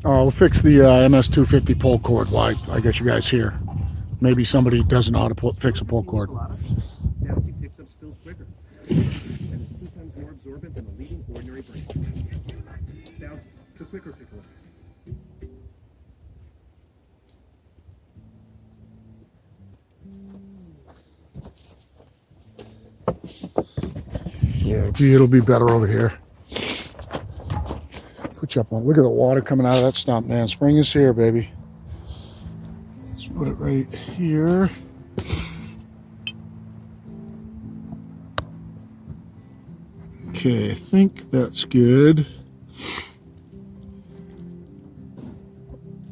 We'll fix the MS250 pull cord. Why? I got you guys here. Maybe somebody doesn't know how to fix a pull cord. Bounty picks up spills quicker, and is 2 times more absorbent than the leading ordinary brand. Bounty, the quicker pickler. Yeah, it'll be better over here. Put you up on. Look at the water coming out of that stump, man. Spring is here, baby. Let's put it right here. Okay, I think that's good.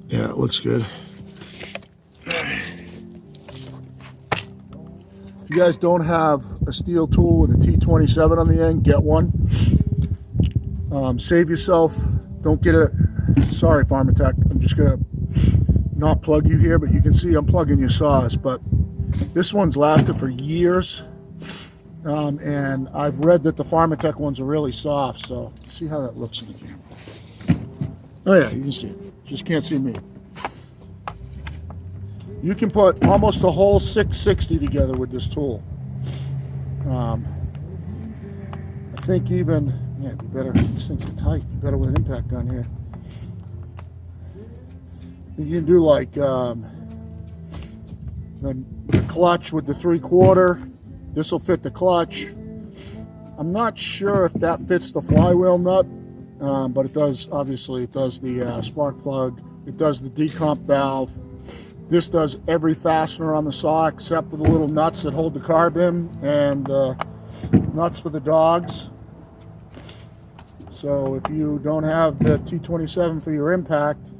Yeah, it looks good. If you guys don't have a steel tool with a T27 on the end, get one. Save yourself. Don't get it. Sorry, Pharmatech. I'm just going to not plug you here, but you can see I'm plugging your saws. But this one's lasted for years. And I've read that the Pharmatech ones are really soft. So see how that looks in the camera. Oh yeah, you can see it. Just can't see me. You can put almost a whole 660 together with this tool. I think even, yeah, it'd be better. These things are tight. Better with an impact gun here. You can do like the clutch with the 3/4. This will fit the clutch. I'm not sure if that fits the flywheel nut, but it does. Obviously, it does the spark plug. It does the decomp valve. This does every fastener on the saw except for the little nuts that hold the carb in and nuts for the dogs. So if you don't have the T27 for your impact,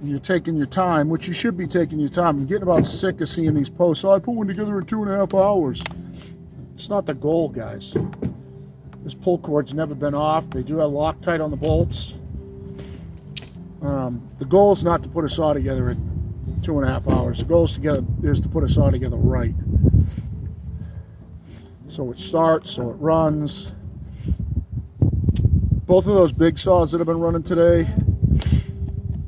you're taking your time, which you should be taking your time. I'm getting about sick of seeing these posts. Oh, I put one together in 2.5 hours. It's not the goal, guys. This pull cord's never been off. They do have Loctite on the bolts. The goal is not to put a saw together in 2.5 hours. The goal is to put a saw together right. So it starts, so it runs. Both of those big saws that have been running today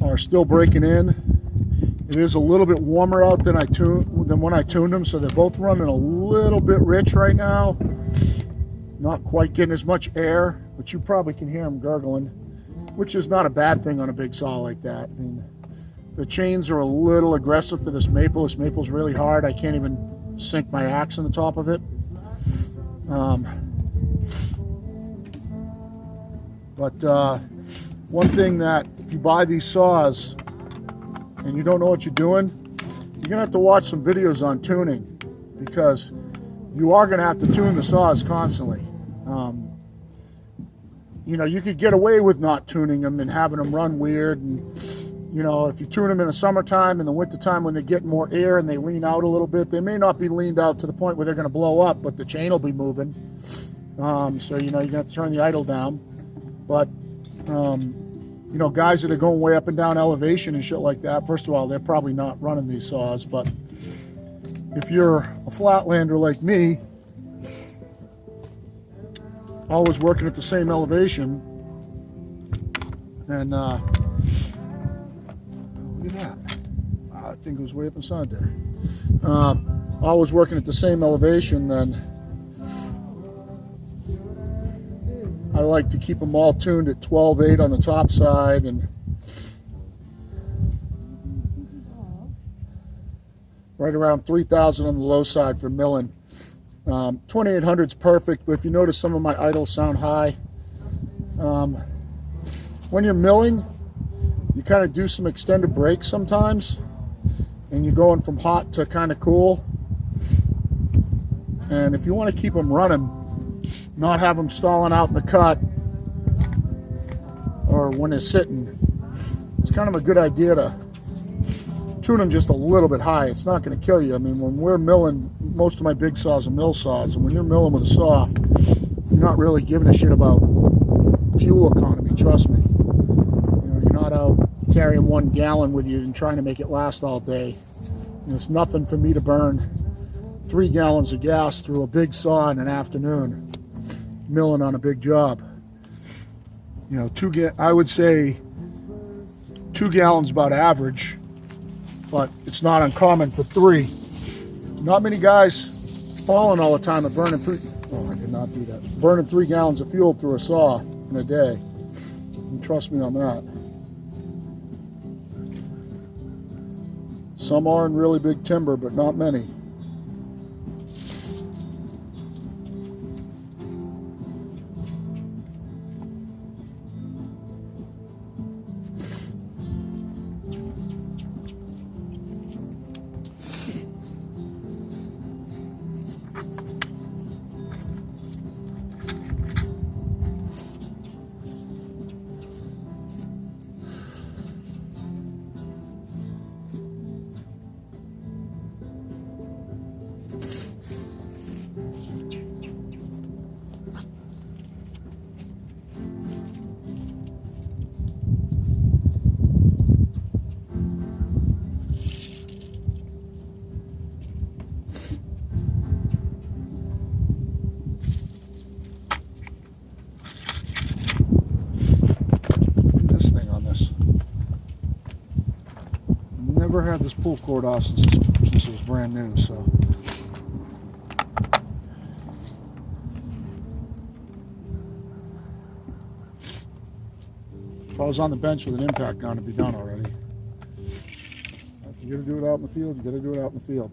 are still breaking in. It is a little bit warmer out than when I tuned them, so they're both running a little bit rich right now. Not quite getting as much air, but you probably can hear them gurgling, which is not a bad thing on a big saw like that. I mean, the chains are a little aggressive for this maple. This maple's really hard. I can't even sink my axe in the top of it. One thing that if you buy these saws and you don't know what you're doing, you're gonna have to watch some videos on tuning, because you are gonna have to tune the saws constantly. You know, you could get away with not tuning them and having them run weird, and you know, if you tune them in the summertime, in the wintertime when they get more air and they lean out a little bit, they may not be leaned out to the point where they're going to blow up, but the chain will be moving. So, you know, you're going to have to turn the idle down. But, you know, guys that are going way up and down elevation and shit like that, first of all, they're probably not running these saws. But if you're a flatlander like me, always working at the same elevation, and look at that. I think it was way up inside there. Always working at the same elevation, then I like to keep them all tuned at 12.8 on the top side and right around 3,000 on the low side for milling. 2800 is perfect, but if you notice some of my idles sound high. When you're milling, you kind of do some extended breaks sometimes, and you're going from hot to kind of cool. And if you want to keep them running, not have them stalling out in the cut or when they're sitting, it's kind of a good idea to tune them just a little bit high. It's not going to kill you. I mean, when we're milling, most of my big saws are mill saws, and when you're milling with a saw, you're not really giving a shit about fuel economy, trust me. You're not out carrying 1 gallon with you and trying to make it last all day. And it's nothing for me to burn 3 gallons of gas through a big saw in an afternoon, milling on a big job. You know, I would say 2 gallons about average, but it's not uncommon for 3. Not many guys falling all the time at burning 3. Oh, I did not do that. Burning 3 gallons of fuel through a saw in a day. And trust me on that. Some are in really big timber, but not many. Never had this pull cord off since it was brand new, so. If I was on the bench with an impact gun, it'd be done already. If you're gonna do it out in the field, you gotta do it out in the field.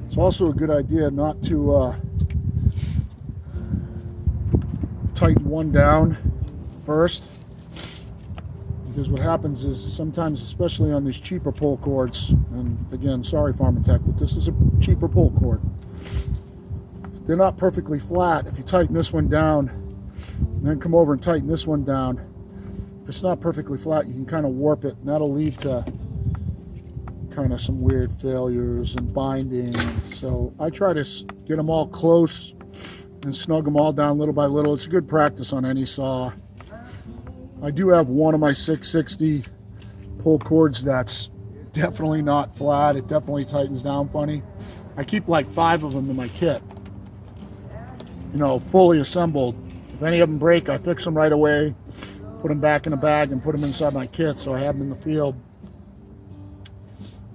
It's also a good idea not to tighten one down first, because what happens is sometimes, especially on these cheaper pull cords, and again, sorry Farm and Tech, but this is a cheaper pull cord, they're not perfectly flat. If you tighten this one down and then come over and tighten this one down, if it's not perfectly flat, you can kind of warp it, and that'll lead to kind of some weird failures and binding. So I try to get them all close and snug them all down little by little. It's a good practice on any saw. I do have one of my 660 pull cords that's definitely not flat. It definitely tightens down funny. I keep like 5 of them in my kit, you know, fully assembled. If any of them break, I fix them right away, put them back in a bag and put them inside my kit, so I have them in the field.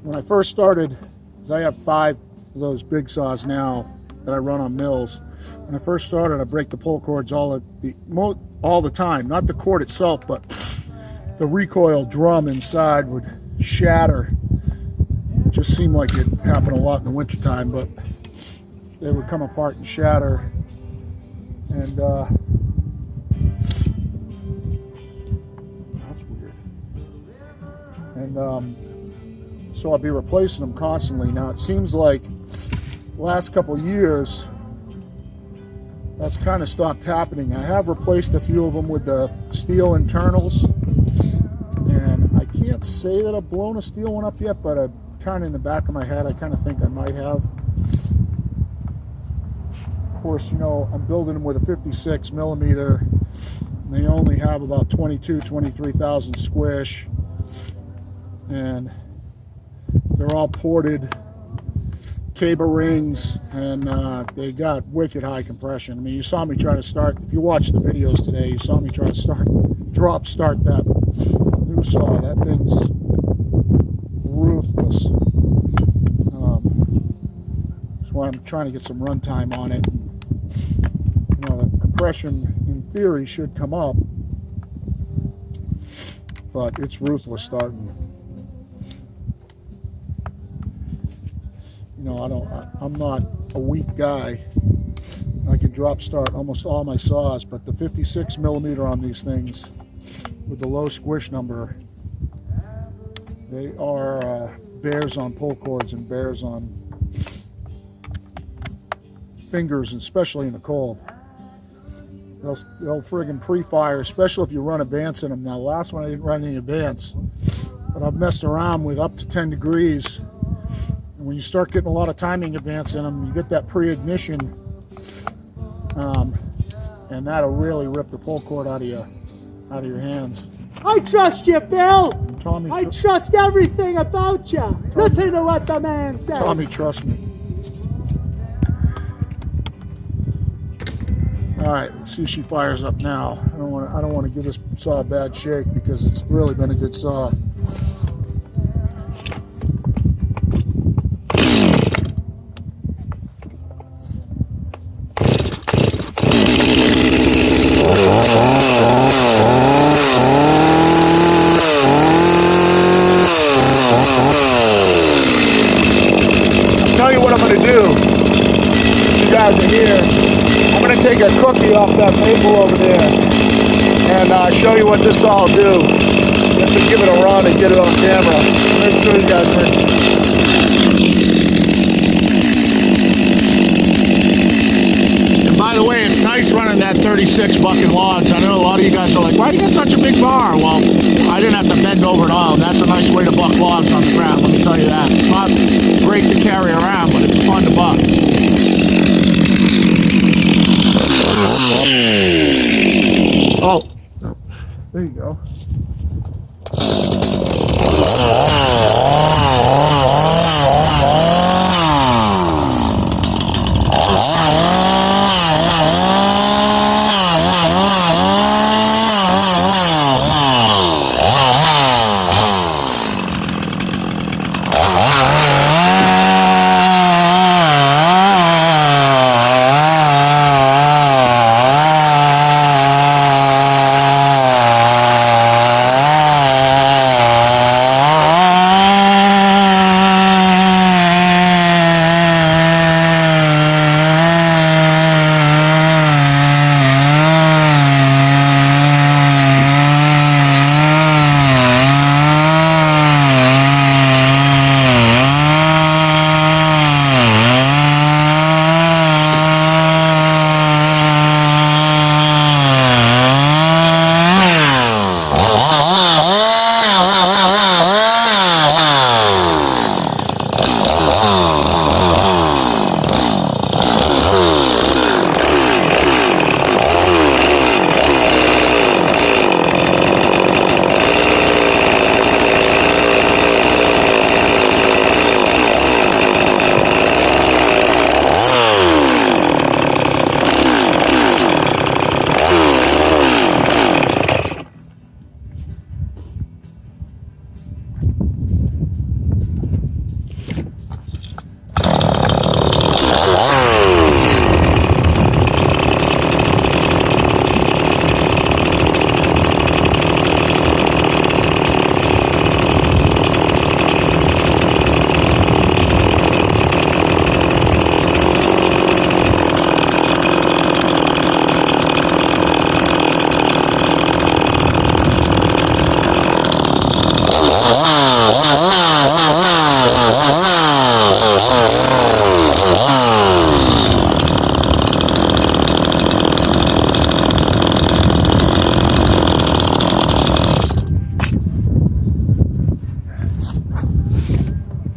When I first started, because I have 5 of those big saws now that I run on mills. When I first started, I break the pull cords all the time. Not the cord itself, but the recoil drum inside would shatter. It just seemed like it happened a lot in the wintertime, but they would come apart and shatter. And that's weird. And so I'd be replacing them constantly. Now it seems like the last couple of years, that's kind of stopped happening. I have replaced a few of them with the steel internals, and I can't say that I've blown a steel one up yet, but I'm kind of in the back of my head, I kind of think I might have. Of course, you know, I'm building them with a 56 millimeter, and they only have about 23,000 squish, and they're all ported cable rings, and they got wicked high compression. I mean, you saw me try to start, if you watched the videos today, you saw me try to start that new saw. That thing's ruthless. That's why I'm trying to get some runtime on it. You know, the compression in theory should come up, but it's ruthless starting. You know, I'm not a weak guy. I can drop start almost all my saws, but the 56 millimeter on these things with the low squish number, they are bears on pull cords and bears on fingers, especially in the cold. They'll friggin' pre-fire, especially if you run advance in them. Now, last one I didn't run any advance, but I've messed around with up to 10 degrees. When you start getting a lot of timing advance in them, you get that pre-ignition, and that'll really rip the pull cord out of your hands. I trust you, Bill. Tommy, I trust everything about you. Listen to what the man says. Tommy, trust me. All right, let's see if she fires up now. I don't want to give this saw a bad shake because it's really been a good saw. Tell you what I'm going to do. You guys are here. I'm going to take a cookie off that maple over there and show you what this saw will do. Just to give it a run and get it on camera. Make sure you guys are in. And by the way, it's nice running that 36 bucket logs. I know a lot of you guys are like, why do you got such a big bar? Well, I didn't have to bend over at all, and that's a nice way to buck logs on the ground, let me tell you that. It's not great to carry around, but it's fun to buck. Oh, there you go.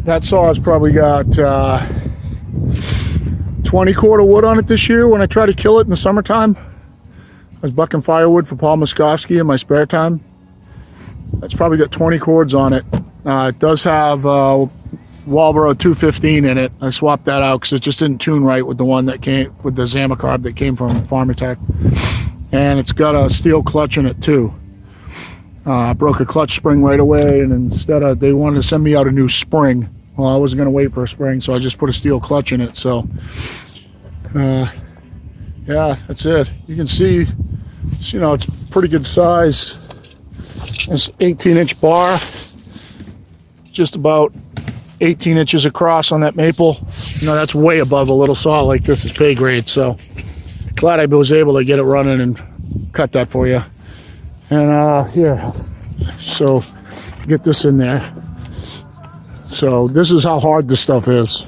That saw's probably got 20 cord of wood on it this year when I try to kill it in the summertime. I was bucking firewood for Paul Moskovsky in my spare time. That's probably got 20 cords on it. It does have Walboro 215 in it. I swapped that out because it just didn't tune right with the one that came with the Zamacarb that came from Farmatech. And it's got a steel clutch in it too. I broke a clutch spring right away, and instead of, they wanted to send me out a new spring. Well, I wasn't going to wait for a spring, so I just put a steel clutch in it. So, yeah, that's it. You can see, you know, it's pretty good size. It's 18-inch bar, just about 18 inches across on that maple. You know, that's way above a little saw like this is pay grade. So, glad I was able to get it running and cut that for you. And here, so get this in there. So this is how hard this stuff is.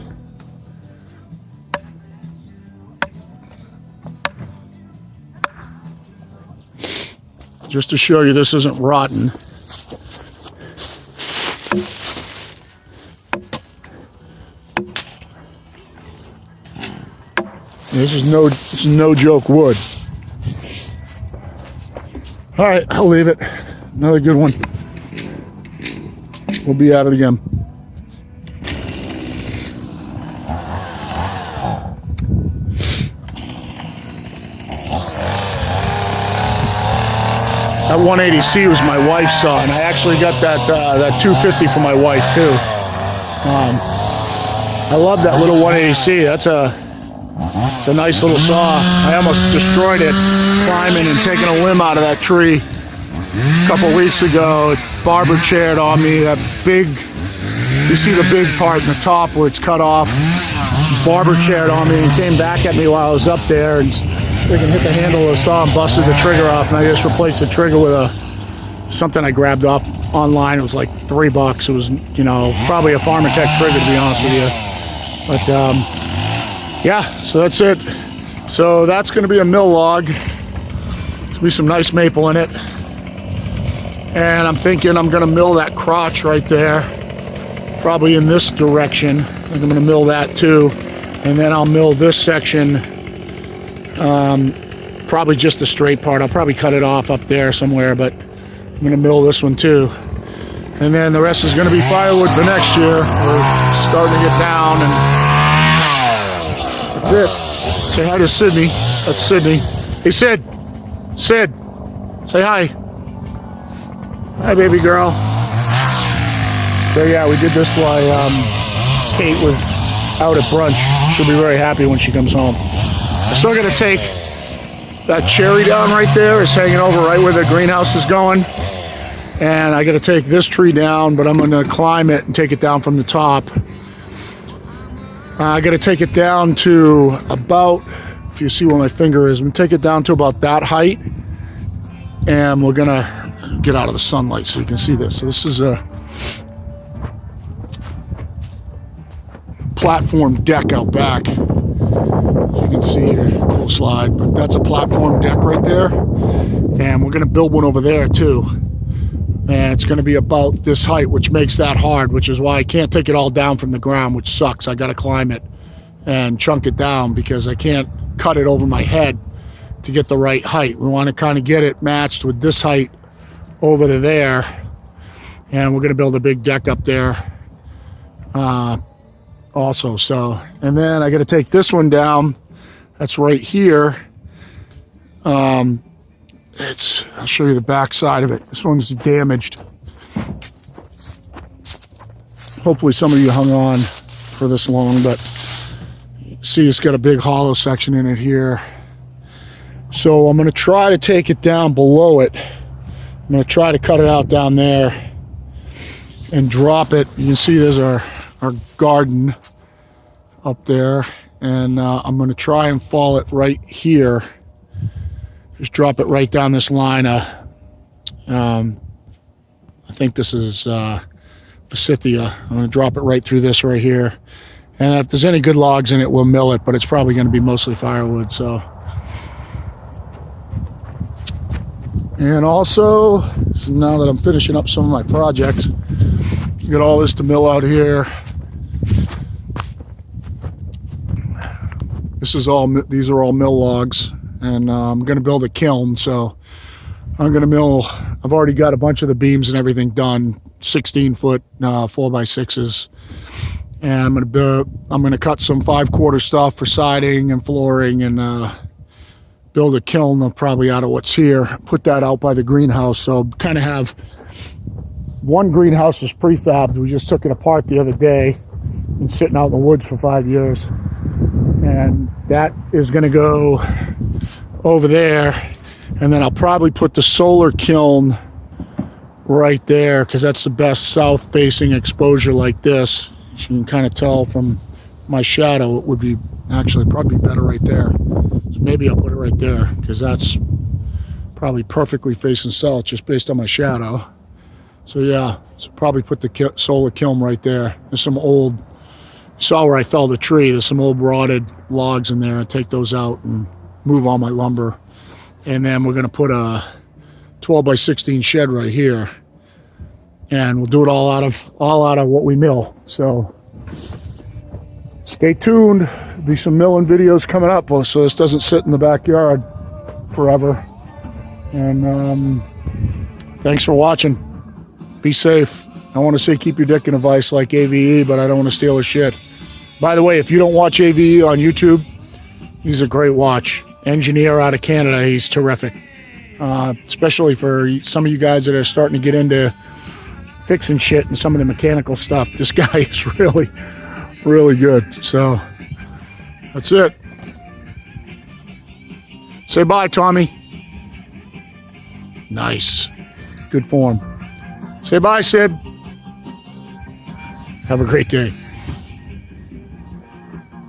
Just to show you this isn't rotten. This is no joke wood. All right, I'll leave it. Another good one. We'll be at it again. That 180C was my wife's saw, and I actually got that 250 for my wife too. I love that little 180C. It's a nice little saw. I almost destroyed it climbing and taking a limb out of that tree a couple weeks ago. It barber chaired on me. That big, you see the big part in the top where it's cut off. Barber chaired on me and came back at me while I was up there and freaking hit the handle of the saw and busted the trigger off. And I just replaced the trigger with something I grabbed off online. It was like $3. It was, you know, probably a Farmer Tech trigger, to be honest with you. But yeah, so that's it. So that's going to be a mill log. There's be some nice maple in it. And I'm thinking I'm going to mill that crotch right there, probably in this direction. I think I'm going to mill that too. And then I'll mill this section, probably just the straight part. I'll probably cut it off up there somewhere, but I'm going to mill this one too. And then the rest is going to be firewood for next year. We're starting to get down, and that's it. Say hi to Sydney. That's Sydney. Hey, Sid. Sid. Say hi. Hi, baby girl. So yeah, we did this while Kate was out at brunch. She'll be very happy when she comes home. I'm still going to take that cherry down right there. It's hanging over right where the greenhouse is going. And I got to take this tree down, but I'm going to climb it and take it down from the top. I got to take it down to about, if you see where my finger is, I'm going to take it down to about that height. And we're going to get out of the sunlight so you can see this. So this is a platform deck out back. As you can see here, cool slide, but that's a platform deck right there. And we're going to build one over there too. And it's going to be about this height, which makes that hard, which is why I can't take it all down from the ground, which sucks. I got to climb it and chunk it down because I can't cut it over my head to get the right height. We want to kind of get it matched with this height over to there. And we're going to build a big deck up there also. So, and then I got to take this one down. That's right here. I'll show you the back side of it. This one's damaged. Hopefully some of you hung on for this long, but see it's got a big hollow section in it here. So I'm going to try to take it down below it. I'm going to try to cut it out down there and drop it. You can see there's our garden up there, and I'm going to try and fall it right here. Just drop it right down this line. I think this is Forsythia. I'm going to drop it right through this right here. And if there's any good logs in it, we'll mill it, but it's probably going to be mostly firewood. So, and also, so now that I'm finishing up some of my projects, got all this to mill out here. These are all mill logs. And I'm going to build a kiln, so I'm going to mill. I've already got a bunch of the beams and everything done, 16-foot 4x6s, and I'm going to cut some 5/4 stuff for siding and flooring, and build a kiln probably out of what's here. Put that out by the greenhouse, so kind of have one greenhouse is prefabbed. We just took it apart the other day. Been sitting out in the woods for 5 years, and that is going to go over there, and then I'll probably put the solar kiln right there because that's the best south facing exposure like this. You can kind of tell from my shadow it would be actually probably better right there. So maybe I'll put it right there because that's probably perfectly facing south just based on my shadow. So yeah, so probably put the solar kiln right there. There's some old, you saw where I felled the tree, there's some old rotted logs in there. I'll take those out and move all my lumber, and then we're going to put a 12x16 shed right here, and we'll do it all out of what we mill. So stay tuned. There'll be some milling videos coming up, so this doesn't sit in the backyard forever. And thanks for watching. Be safe. I want to say keep your dick in a vice like AVE, but I don't want to steal his shit. By the way, if you don't watch AVE on YouTube, he's a great watch. engineer out of Canada. He's terrific, especially for some of you guys that are starting to get into fixing shit and some of the mechanical stuff. This guy is really, really good. So that's it. Say bye, Tommy. Nice. Good form. Say bye, Sid. Have a great day.